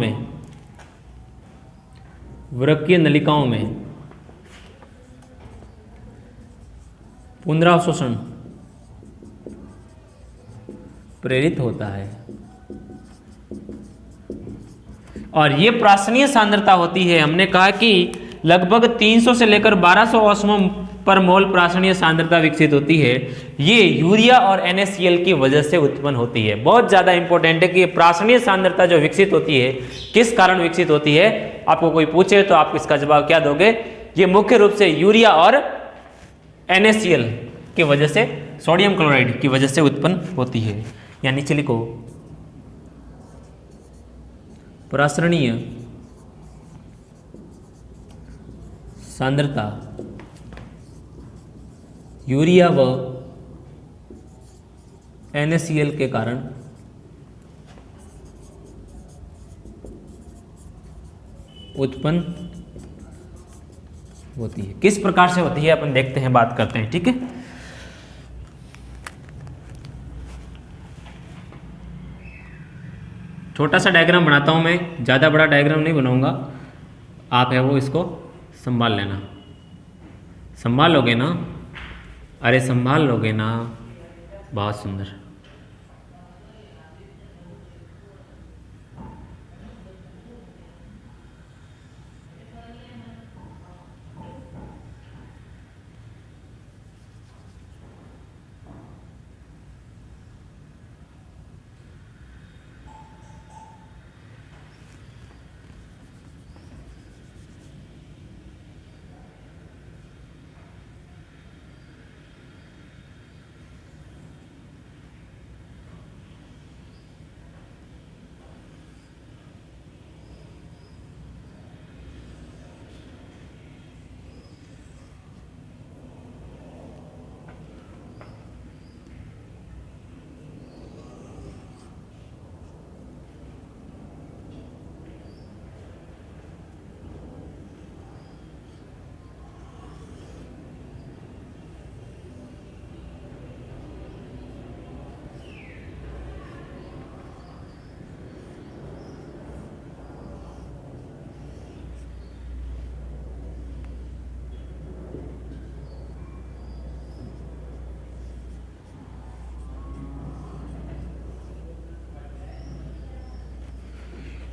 Speaker 1: में पुनरावशोषण प्रेरित होता है। और ये प्रासरणीय सांद्रता होती है, हमने कहा कि लगभग 300 से लेकर 1200 ऑस्मो पर मोल प्रासरणीय सांद्रता विकसित होती है। ये यूरिया और NaCl की वजह से उत्पन्न होती है। बहुत ज्यादा इंपॉर्टेंट है कि प्रासरणीय सांद्रता जो विकसित होती है किस कारण विकसित होती है। आपको कोई पूछे तो आप इसका जवाब क्या दोगे? ये मुख्य रूप से यूरिया और NaCl की वजह से, सोडियम क्लोराइड की वजह से उत्पन्न होती है। या नीचे लिखो प्रासरणीय सांद्रता यूरिया व NaCl के कारण उत्पन्न होती है। किस प्रकार से होती है अपन देखते हैं, बात करते हैं, ठीक है। छोटा सा डायग्राम बनाता हूं मैं, ज़्यादा बड़ा डायग्राम नहीं बनाऊंगा। आप है वो इसको संभाल लेना। संभाल लोगे ना? अरे संभाल लोगे ना? बहुत सुंदर।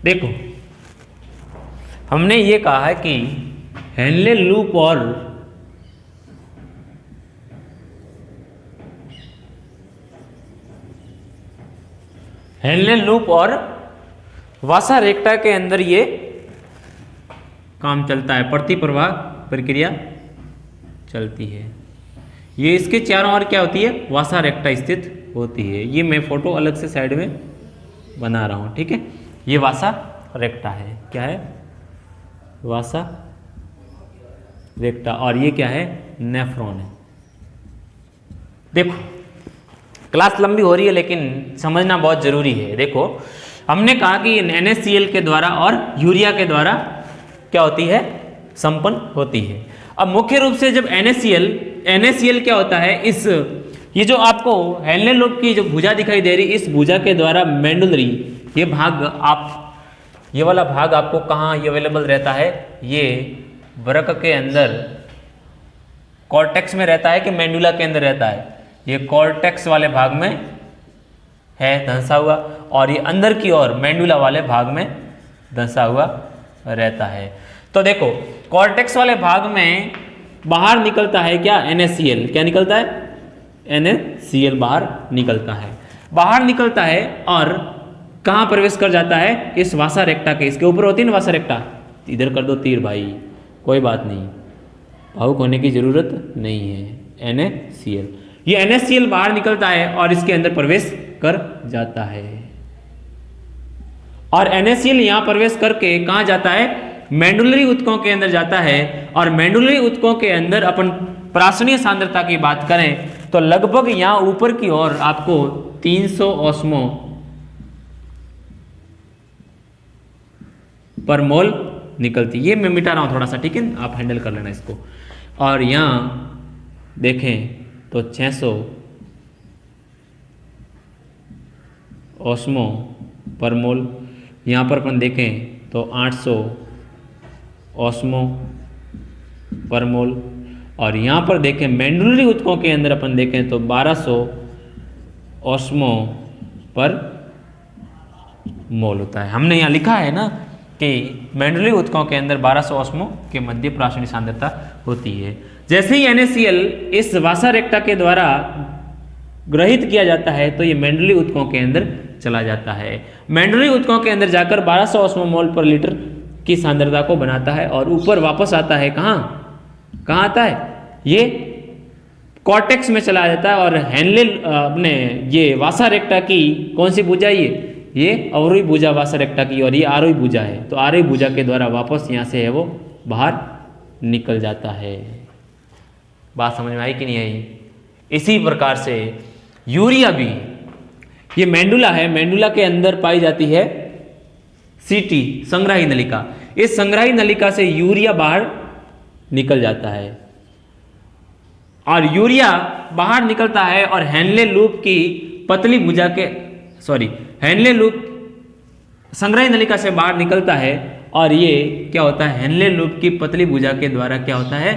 Speaker 1: देखो हमने ये कहा है कि हेनले लूप और वासा रेक्टा के अंदर ये काम चलता है, प्रति प्रवाह प्रक्रिया चलती है। ये इसके चारों ओर क्या होती है, वासा रेक्टा स्थित होती है। ये मैं फोटो अलग से साइड में बना रहा हूं, ठीक है। ये वासा रेक्टा है, क्या है, वासा रेक्टा, और ये क्या है, नेफ्रॉन है। देखो क्लास लंबी हो रही है लेकिन समझना बहुत जरूरी है। देखो हमने कहा कि NaCl के द्वारा और यूरिया के द्वारा क्या होती है, संपन्न होती है। अब मुख्य रूप से जब NaCl क्या होता है, ये जो आपको हेनले लूप की जो भुजा दिखाई दे रही, इस भुजा के द्वारा मेंडुलरी, ये भाग ये वाला भाग आपको कहाँ ये अवेलेबल रहता है, ये वृक्क के अंदर कॉर्टेक्स में रहता है कि मेंडुला के अंदर रहता है, ये कॉर्टेक्स वाले भाग में है धंसा हुआ, और ये अंदर की ओर मेंडुला वाले भाग में धंसा हुआ रहता है। तो देखो कॉर्टेक्स वाले भाग में बाहर निकलता है क्या, NaCl, क्या निकलता है, NaCl बाहर निकलता है, और कहाँ प्रवेश कर जाता है, इस वासा रेक्टा के, इसके ऊपर होती है ना वासा रेक्टा, इधर कर दो तीर भाई, कोई बात नहीं, भावुक होने की जरूरत नहीं है। NaCl, ये NaCl बाहर निकलता है और इसके अंदर प्रवेश कर जाता है, और NaCl यहां प्रवेश करके कहां जाता है, मेंडुलरी ऊतकों के अंदर जाता है। और मेंडुलरी ऊतकों के अंदर अपन प्रासनीय सांद्रता की बात करें तो लगभग यहां ऊपर की ओर आपको 300 ऑस्मो पर मोल निकलती, ये मैं मिटा रहा हूं थोड़ा सा, ठीक है, आप हैंडल कर लेना इसको। और यहां देखें तो 600 ऑस्मो पर मोल, यहाँ पर अपन देखें तो 800 ऑस्मो पर मोल, और यहाँ पर देखें मेंडुलरी ऊतकों के अंदर अपन देखें तो 1200 ऑस्मो पर मोल होता है। हमने यहाँ लिखा है ना कि मेंडुलरी ऊतकों के अंदर 1200 ऑस्मो के मध्य प्रासनिक सांद्रता होती है। जैसे ही NaCl इस वासा रेक्टा के द्वारा ग्रहित किया जाता है तो ये मेंडुलरी ऊतकों के अंदर चला जाता है। मेंडुलरी ऊतकों के अंदर जाकर 1200 ऑस्मोमोल पर लीटर की सांद्रता को बनाता है और ऊपर वापस आता है, कहाँ आता है, ये कॉर्टेक्स में चला जाता है। और हेनले अपने ये वासा रेक्टा की कौन सी भुजा, ये अवरोही भुजा वासा रेक्टा की, और ये आरोही भुजा है, तो आरोही भुजा के द्वारा वापस यहाँ से है वो बाहर निकल जाता है। बात समझ में आई कि नहीं आई? इसी प्रकार से यूरिया भी, ये मेंडुला है, मेंडुला के अंदर पाई जाती है सीटी संग्राही नलिका, इस संग्राही नलिका से यूरिया बाहर निकल जाता है, और यूरिया बाहर निकलता है और हेनले लूप की पतली भुजा के हेनले लूप संग्राही नलिका से बाहर निकलता है, और ये क्या होता है, हेनले लूप की पतली भुजा के द्वारा क्या होता है,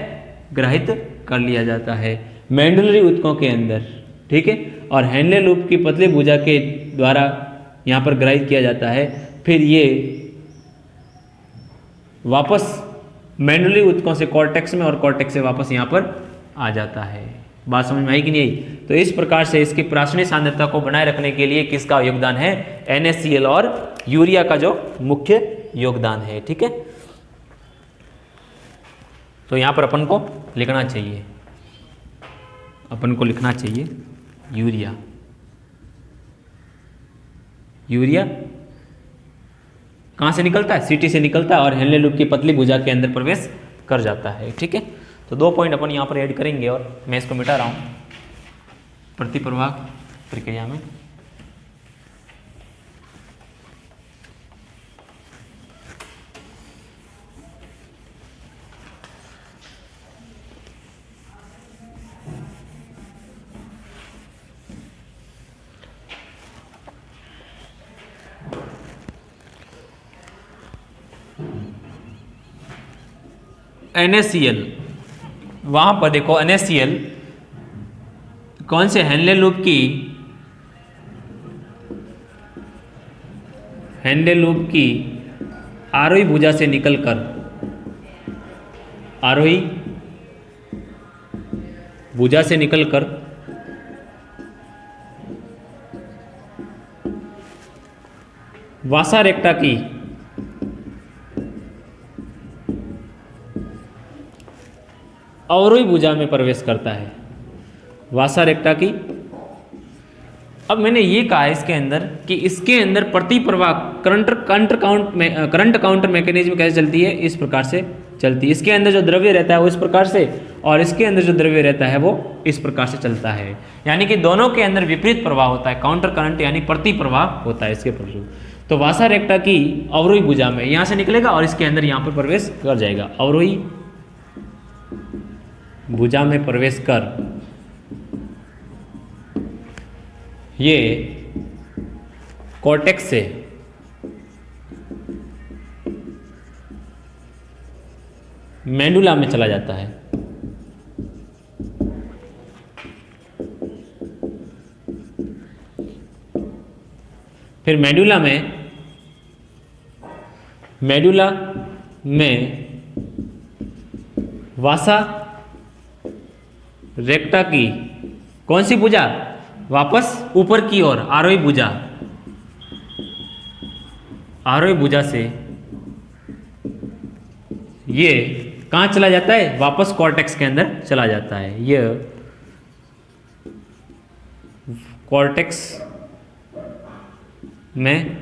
Speaker 1: ग्रहित कर लिया जाता है मेंडुलरी ऊतकों के अंदर, ठीक है। और हेनले लूप की पतली भुजा के द्वारा यहाँ पर ग्रहित किया जाता है, फिर ये वापस मेंडुलरी ऊतकों से कॉर्टेक्स में और कॉर्टेक्स से वापस यहाँ पर आ जाता है। बात समझ में आई कि नहीं आई? तो इस प्रकार से इसकी प्रासनिक सांद्रता को बनाए रखने के लिए किसका योगदान है, NaCl और यूरिया का जो मुख्य योगदान है, ठीक है। तो यहाँ पर अपन को लिखना चाहिए, यूरिया कहाँ से निकलता है, सीटी से निकलता है और हेनले लूप की पतली भुजा के अंदर प्रवेश कर जाता है, ठीक है। तो 2 पॉइंट अपन यहाँ पर ऐड करेंगे और मैं इसको मिटा रहा हूँ प्रतिप्रवाह प्रक्रिया में। NaCl, वहाँ पर देखो NaCl कौन से हेनले लूप की आरोही भुजा से निकलकर आरोही भुजा से निकलकर वासा रेक्टा की अवरोही भुजा में प्रवेश करता है। वासा रेक्टा की, अब मैंने ये कहा है इसके अंदर कि इसके अंदर प्रति प्रवाह करंट काउंटर मैकेनिज्म कैसे चलती है, इस प्रकार से चलती है। इसके अंदर जो द्रव्य रहता है वो इस प्रकार से, और इसके अंदर जो द्रव्य रहता है वो इस प्रकार से चलता है। यानी कि दोनों के अंदर विपरीत प्रवाह होता है, काउंटर करंट यानी प्रति प्रवाह होता है इसके फलस्वरूप। तो वासा रेक्टा की अवरोही भुजा में यहाँ से निकलेगा और इसके अंदर यहाँ पर प्रवेश कर जाएगा। अवरोही भुजा में प्रवेश कर ये कॉर्टेक्स से मेडुला में चला जाता है। फिर मेडुला में वासा रेक्टा की कौन सी भुजा, वापस ऊपर की ओर आरोही भुजा, आरोही भुजा से ये कहाँ चला जाता है, वापस कॉर्टेक्स के अंदर चला जाता है। ये कॉर्टेक्स में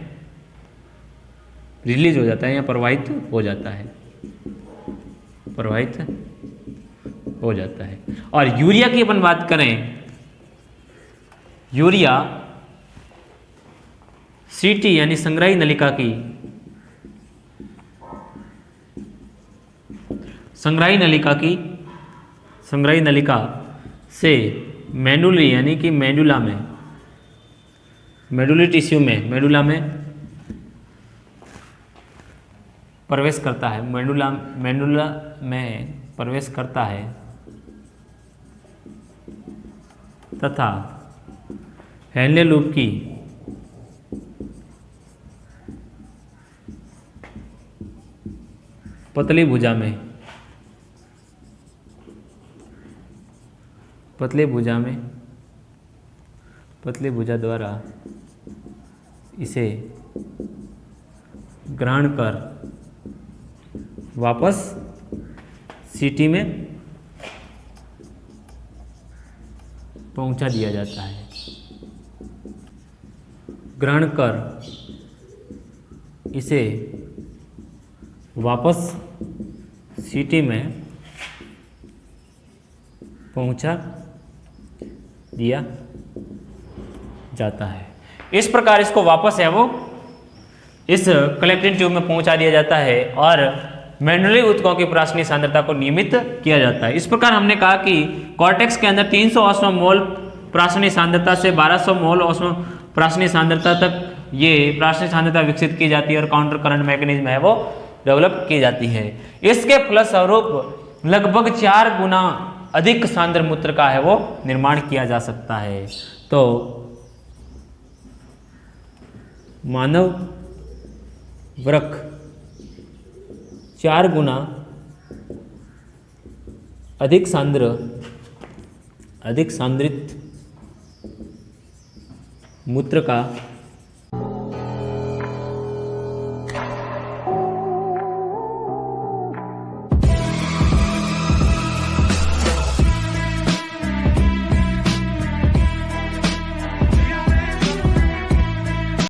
Speaker 1: रिलीज हो जाता है या प्रवाहित हो जाता है, प्रवाहित हो जाता है। और यूरिया की अपन बात करें, यूरिया सीटी यानी संग्राही नलिका की, संग्राही नलिका से मेडुली यानी कि मेडुला में, मेडुलरी टिश्यू में, मेडुला में प्रवेश करता है, मेडुला में प्रवेश करता है तथा हेनले लूप की पतली भुजा में, पतली भुजा द्वारा इसे ग्रहण कर वापस सीटी में पहुंचा दिया जाता है। ग्रहण कर इसे वापस सीटी में पहुंचा दिया जाता है। इस प्रकार इसको वापस है वो इस कलेक्टिंग ट्यूब में पहुंचा दिया जाता है और मेडुलरी ऊतकों की प्राशनीय सांद्रता को नियमित किया जाता है। इस प्रकार हमने कहा कि कॉर्टेक्स के अंदर 300 ऑस्मोल प्राशनीय सांद्रता से 1200 मोल ऑस्मो प्राशनीय सांद्रता तक ये प्राशनीय सांद्रता विकसित की जाती है और काउंटर करंट मैकेनिज्म है वो डेवलप की जाती है। इसके फलस्वरूप लगभग 4 गुना अधिक सांद्र मूत्र का है वो निर्माण किया जा सकता है। तो मानव वृक्क 4 गुना अधिक सांद्रित मूत्र का